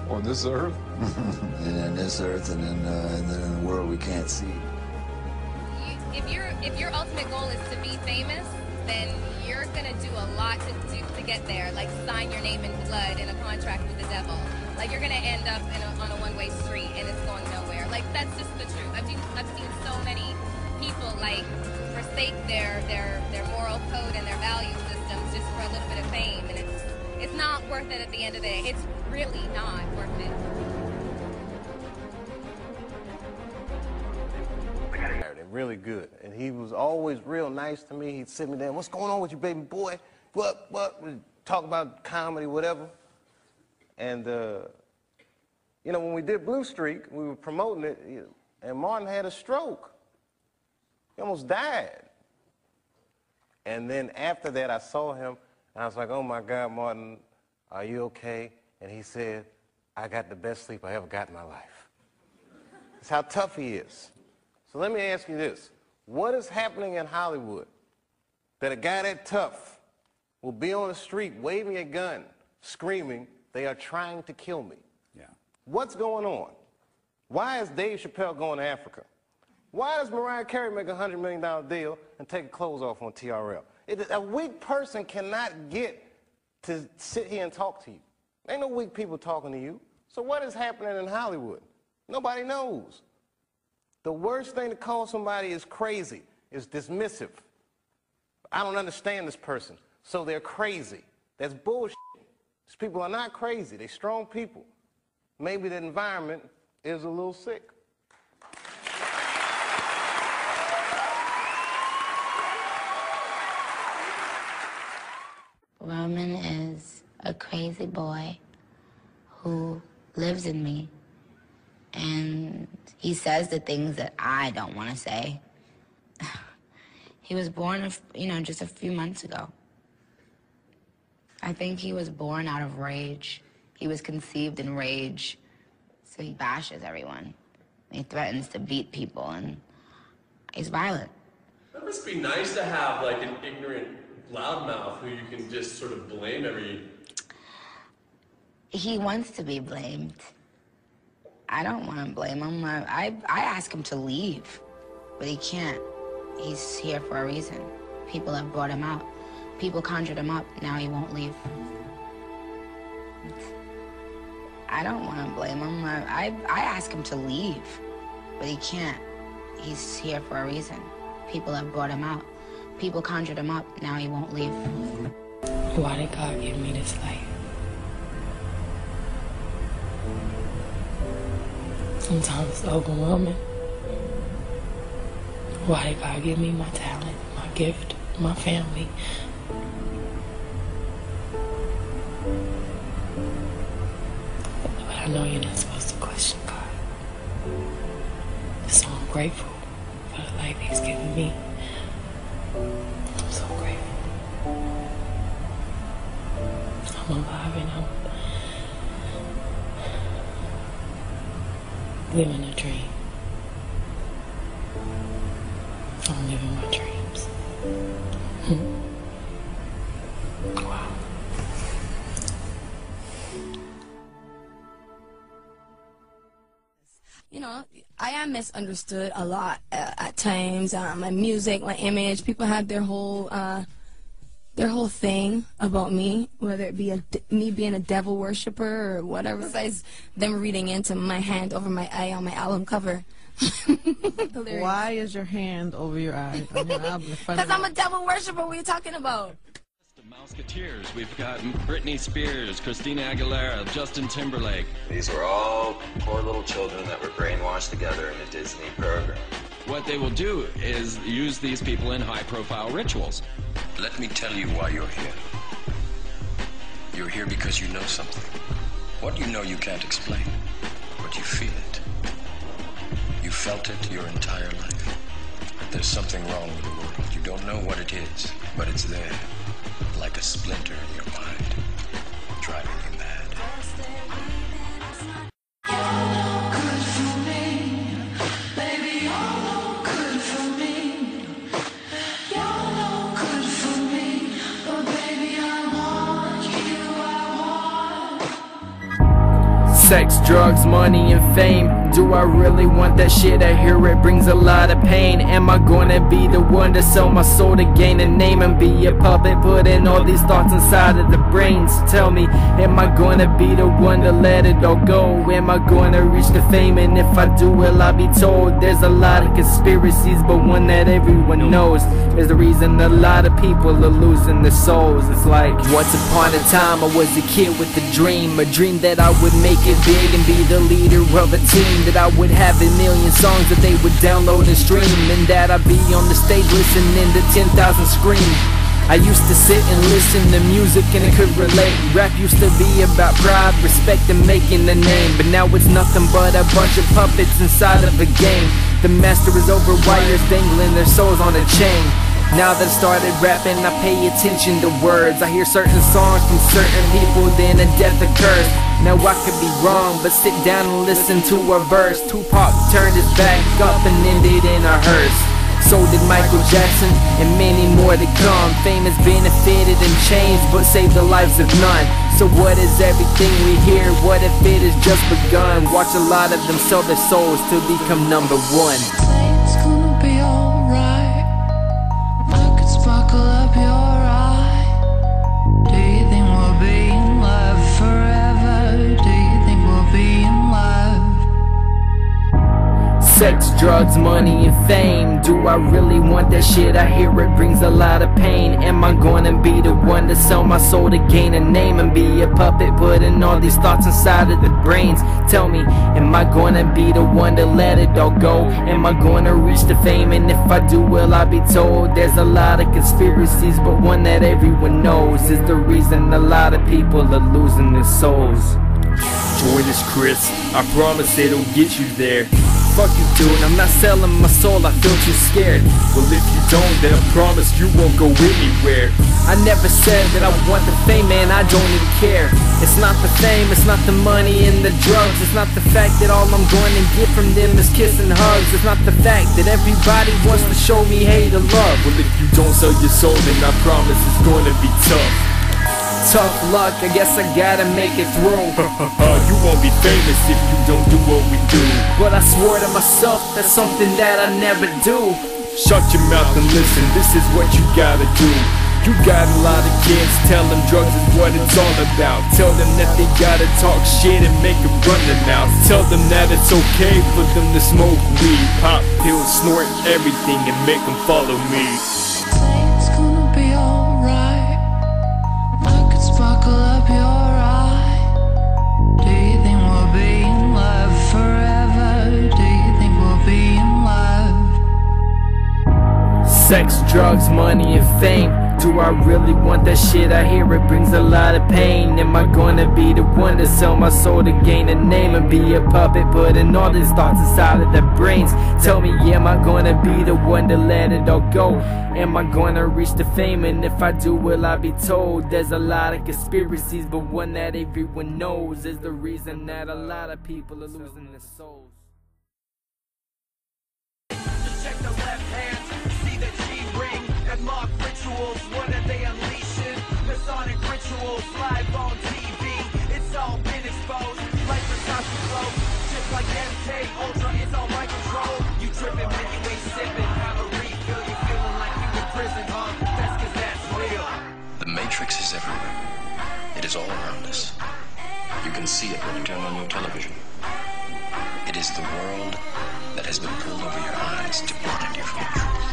On this earth? And in this earth, and then in the world we can't see. If your ultimate goal is to be famous, then you're gonna do a lot to get there. Like sign your name in blood in a contract with the devil. Like you're gonna end up on a one-way street and it's going nowhere. Like that's just the truth. I've seen so many people like forsake their moral code and their value systems just for a little bit of fame, and it's not worth it at the end of the day. It's really not worth it. Really good, and he was always real nice to me. He'd sit me down, what's going on with you, baby boy? What? We'd talk about comedy, whatever. And, you know, when we did Blue Streak, we were promoting it, and Martin had a stroke. He almost died. And then after that, I saw him, and I was like, oh my God, Martin, are you okay? And he said, I got the best sleep I ever got in my life. That's how tough he is. So let me ask you this. What is happening in Hollywood that a guy that tough will be on the street waving a gun, screaming, they are trying to kill me? Yeah. What's going on? Why is Dave Chappelle going to Africa? Why does Mariah Carey make a $100 million deal and take her clothes off on TRL? A weak person cannot get to sit here and talk to you. Ain't no weak people talking to you. So what is happening in Hollywood? Nobody knows. The worst thing to call somebody is crazy, is dismissive. I don't understand this person, so they're crazy. That's bullshit. These people are not crazy. They're strong people. Maybe the environment is a little sick. Roman is a crazy boy who lives in me. And he says the things that I don't want to say. He was born, just a few months ago. I think he was born out of rage. He was conceived in rage. So he bashes everyone. He threatens to beat people, and he's violent. That must be nice to have, like, an ignorant loudmouth who you can just sort of blame every... He wants to be blamed. I don't want to blame him. I ask him to leave, but he can't. He's here for a reason. People have brought him out. People conjured him up. Now he won't leave. I don't want to blame him. I ask him to leave, but he can't. He's here for a reason. People have brought him out. People conjured him up. Now he won't leave. Why did God give me this life? Sometimes it's overwhelming. Why did God give me my talent, my gift, my family? But I know you're not supposed to question God. So I'm grateful for the life He's given me. I'm so grateful. I'm alive and I'm living a dream. I'm living my dreams. Wow. You know, I am misunderstood a lot at times. My music, my image, people have their whole thing about me, whether it be me being a devil worshiper or whatever. Besides them reading into my hand over my eye on my album cover. Why is your hand over your eye on your album? Because I'm a devil worshiper. What are you talking about? Mouseketeers. We've got Britney Spears, Christina Aguilera, Justin Timberlake. These were all poor little children that were brainwashed together in a Disney program. What they will do is use these people in high-profile rituals. Let me tell you why you're here. You're here because you know something. What you know you can't explain, but you feel it. You felt it your entire life. There's something wrong with the world. You don't know what it is, but it's there. Like a splinter in your mind, driving you mad. Good for me, baby, you're no good for me. You're no good for me, but baby, I want you, I want. Sex, drugs, money, and fame. Do I really want that shit? I hear it brings a lot of pain. Am I gonna be the one to sell my soul to gain a name and be a puppet, putting all these thoughts inside of the brains? Tell me, am I gonna be the one to let it all go? Am I gonna reach the fame? And if I do, will I be told? There's a lot of conspiracies, but one that everyone knows is the reason a lot of people are losing their souls. It's like, once upon a time I was a kid with a dream that I would make it big and be the leader of a team, that I would have a million songs that they would download and stream, and that I'd be on the stage listening to 10,000 scream. I used to sit and listen to music and it could relate. Rap used to be about pride, respect, and making a name, but now it's nothing but a bunch of puppets inside of a game. The master is over wires, dangling their souls on a chain. Now that I started rapping, I pay attention to words. I hear certain songs from certain people, then a death occurs. Now I could be wrong, but sit down and listen to a verse. Tupac turned his back up and ended in a hearse. So did Michael Jackson, and many more to come. Fame has benefited and changed, but saved the lives of none. So what is everything we hear? What if it has just begun? Watch a lot of them sell their souls to become number one. It's gonna be alright. I could sparkle up your eye. Do you think we'll be in love forever? Do you think we'll be in love? Sex, drugs, money, and fame. Do I really want that shit? I hear it brings a lot of pain. Am I gonna be the one to sell my soul to gain a name and be a puppet, putting all these thoughts inside of the brains? Tell me, am I gonna be the one to let it all go? Am I gonna reach the fame? And if I do, will I be told? There's a lot of conspiracies, but one that everyone knows is the reason a lot of people are losing their souls. Join us, Kris. I promise it'll get you there. Fuck you, dude, I'm not selling my soul, I feel too scared. Well, if you don't, then I promise you won't go anywhere. I never said that I want the fame, man, I don't even care. It's not the fame, it's not the money and the drugs. It's not the fact that all I'm going to get from them is kiss and hugs. It's not the fact that everybody wants to show me hate or love. Well, if you don't sell your soul, then I promise it's gonna be tough. Tough luck, I guess I gotta make it through. You won't be famous if you don't do what we do. But I swore to myself, that's something that I never do. Shut your mouth and listen, this is what you gotta do. You got a lot of kids, tell them drugs is what it's all about. Tell them that they gotta talk shit and make them run their mouth. Tell them that it's okay for them to smoke weed, pop pills, snort everything, and make them follow me. It's gonna be alright. I could sparkle up your eye. Do you think we'll be in love forever? Do you think we'll be in love? Sex, drugs, money, and fame. Do I really want that shit? I hear it brings a lot of pain. Am I gonna be the one to sell my soul to gain a name and be a puppet, putting all these thoughts inside of their brains? Tell me, am I gonna be the one to let it all go? Am I gonna reach the fame? And if I do, will I be told? There's a lot of conspiracies, but one that everyone knows is the reason that a lot of people are losing their souls. Check the left hand, see the G-ring and mock rituals. What are they unleashing? Masonic rituals live on TV. It's all been exposed like the Versace flow. Just like MK Ultra is all my control. You tripping when you ain't sipping. Have a refill, you feeling like you in prison, huh? That's cause that's real. The Matrix is everywhere. It is all around us. You can see it when you turn on your television. It is the world that has been pulled over your eyes to blind you from the truth.